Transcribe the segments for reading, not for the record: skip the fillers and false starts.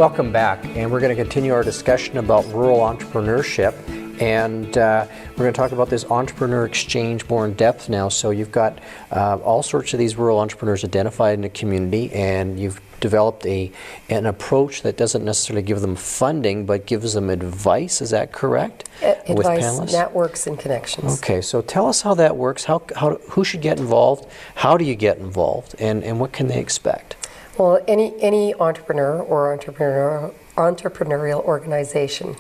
Welcome back, and we're going to continue our discussion about rural entrepreneurship, and we're going to talk about this entrepreneur exchange more in depth now. So you've got all sorts of these rural entrepreneurs identified in the community, and you've developed an approach that doesn't necessarily give them funding, but gives them advice. Is that correct? Advice, networks, and connections. Okay, so tell us how that works. Who should get involved? How do you get involved? And what can they expect? Well, any entrepreneur or entrepreneurial organization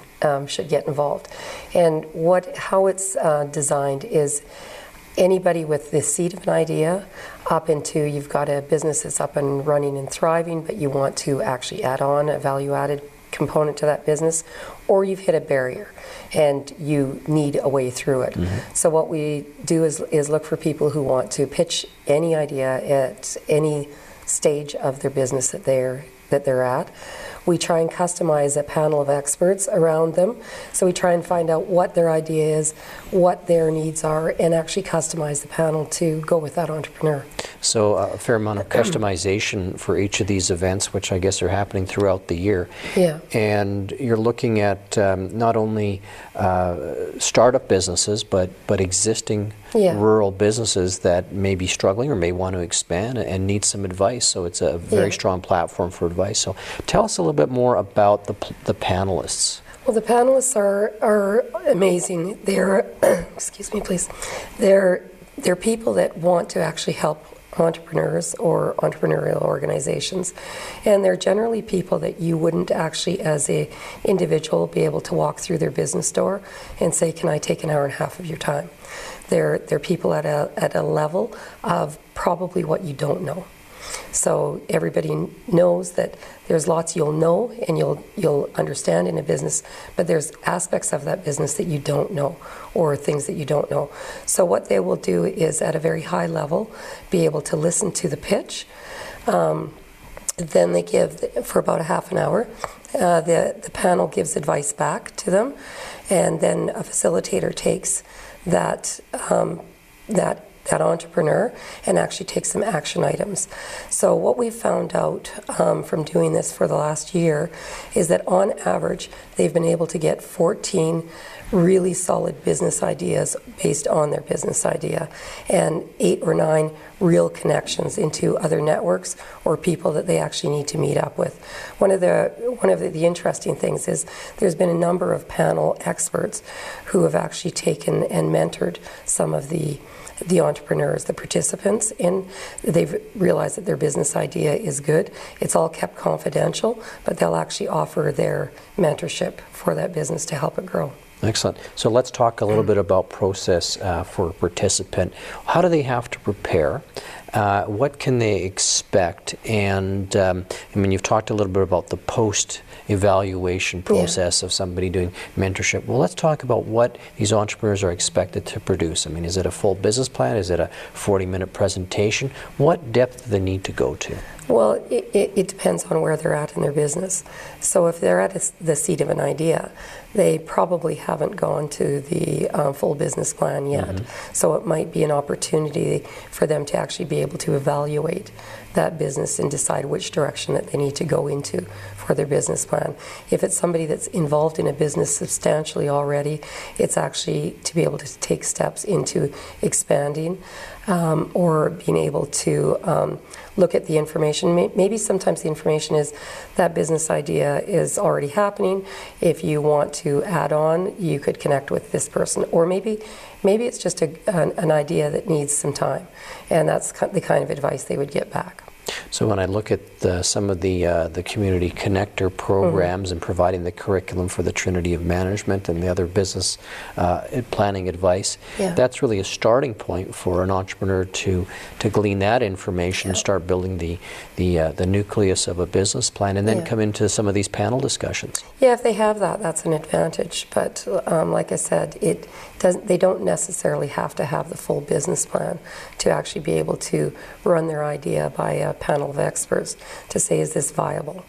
should get involved. And how it's designed is anybody with the seed of an idea up into you've got a business that's up and running and thriving, but you want to actually add on a value-added component to that business, or you've hit a barrier and you need a way through it. Mm-hmm. So what we do is look for people who want to pitch any idea at any stage of their business that they're at. We try and customize a panel of experts around them. So we try and find out what their idea is, what their needs are, and actually customize the panel to go with that entrepreneur. So a fair amount of customization for each of these events, which I guess are happening throughout the year. Yeah. And you're looking at not only startup businesses, but existing rural businesses that may be struggling or may want to expand and need some advice. So it's a very strong platform for advice. So tell us a little bit more about the panelists. Well, the panelists are amazing. They're, excuse me, please. They're people that want to actually help entrepreneurs or entrepreneurial organizations, and they're generally people that you wouldn't actually as a individual be able to walk through their business door and say, can I take an hour and a half of your time? They're people at a level of probably what you don't know. So everybody knows that there's lots you'll know and you'll understand in a business, but there's aspects of that business that you don't know or things that you don't know. So what they will do is at a very high level be able to listen to the pitch. Then they give, for about a half an hour, the panel gives advice back to them, and then a facilitator takes that entrepreneur and actually take some action items. So what we've found out from doing this for the last year is that on average they've been able to get 14 really solid business ideas based on their business idea, and 8 or 9 real connections into other networks or people that they actually need to meet up with. One of the interesting things is there's been a number of panel experts who have actually taken and mentored some of the entrepreneurs, the participants, and they've realized that their business idea is good. It's all kept confidential, but they'll actually offer their mentorship for that business to help it grow. Excellent. So let's talk a little bit about process for a participant. How do they have to prepare? What can they expect? And I mean, you've talked a little bit about the post-evaluation process of somebody doing mentorship. Well, let's talk about what these entrepreneurs are expected to produce. I mean, is it a full business plan? Is it a 40-minute presentation? What depth do they need to go to? Well, it depends on where they're at in their business. So if they're at the seed of an idea, they probably haven't gone to the full business plan yet. Mm-hmm. So it might be an opportunity for them to actually be able to evaluate that business and decide which direction that they need to go into for their business plan. If it's somebody that's involved in a business substantially already, it's actually to be able to take steps into expanding or being able to look at the information. Maybe sometimes the information is that business idea is already happening. If you want to add on, you could connect with this person. Or maybe it's just an idea that needs some time. And that's the kind of advice they would get back. So when I look at some of the community connector programs and providing the curriculum for the Trinity of Management and the other business planning advice, that's really a starting point for an entrepreneur to glean that information and start building the nucleus of a business plan, and then come into some of these panel discussions. Yeah, if they have that, that's an advantage. But like I said, they don't necessarily have to have the full business plan to actually be able to run their idea by a panel of experts to say, is this viable?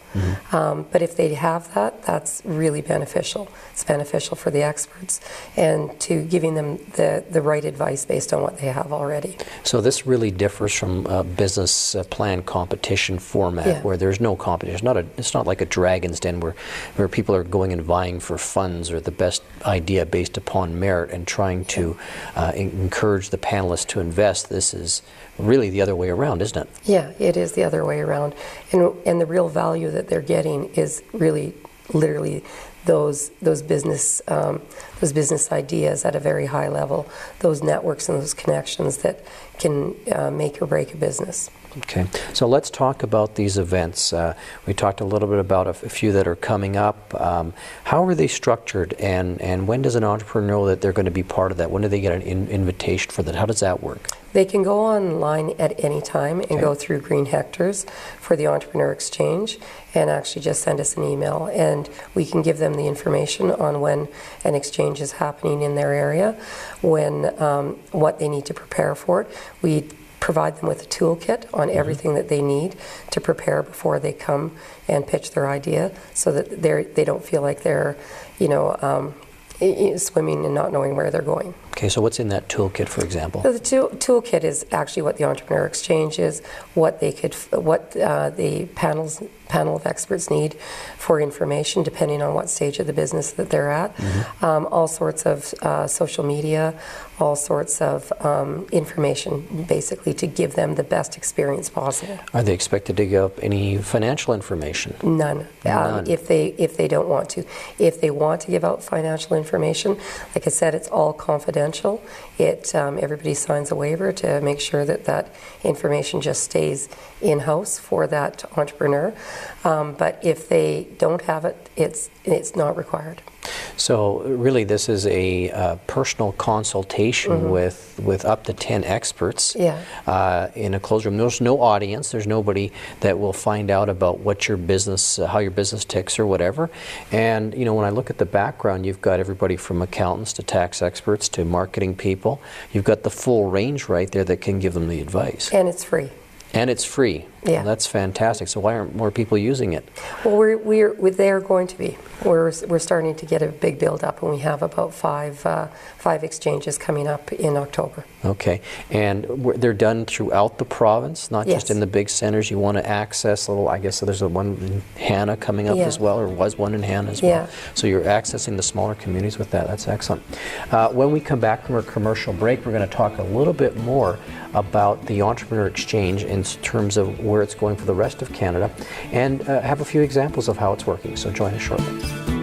But if they have that, that's really beneficial. It's beneficial for the experts and to giving them the right advice based on what they have already. So this really differs from a business plan competition format where there's no competition. It's not like a Dragon's Den where people are going and vying for funds or the best idea based upon merit and trying to encourage the panelists to invest. This is really the other way around, isn't it? Yeah, it is the other way around. And the real value that they're getting is really literally those business ideas at a very high level, those networks and those connections that can make or break a business. Okay, so let's talk about these events. We talked a little bit about a few that are coming up. How are they structured, and when does an entrepreneur know that they're going to be part of that? When do they get an invitation for that? How does that work? They can go online at any time and go through Green Hectares for the Entrepreneur Exchange and actually just send us an email, and we can give them the information on when an exchange is happening in their area, when what they need to prepare for it. We provide them with a toolkit on everything that they need to prepare before they come and pitch their idea, so that they don't feel like they're, swimming and not knowing where they're going. Okay, so what's in that toolkit, for example? So the toolkit is actually what the Entrepreneur Exchange is, what the panel of experts need for information, depending on what stage of the business that they're at. All sorts of social media, all sorts of information, basically to give them the best experience possible. Are they expected to give up any financial information? None. If they don't want to. If they want to give out financial information, like I said, it's all confidential. Everybody signs a waiver to make sure that information just stays in-house for that entrepreneur. But if they don't have it, it's not required. So really this is a personal consultation with up to 10 experts in a closed room. There's no audience, there's nobody that will find out about what your business, how your business ticks or whatever. And when I look at the background, you've got everybody from accountants to tax experts to marketing people. You've got the full range right there that can give them the advice. And it's free. And it's free. Yeah. Well, that's fantastic. So why aren't more people using it? Well, they are going to be. We're starting to get a big build up, and we have about five exchanges coming up in October. Okay, and they're done throughout the province, not just in the big centers. You want to access I guess so there's one in Hannah coming up as well, or was one in Hannah as well. So you're accessing the smaller communities with that. That's excellent. When we come back from our commercial break, we're going to talk a little bit more about the Entrepreneur Exchange in terms of where it's going for the rest of Canada, and have a few examples of how it's working. So join us shortly.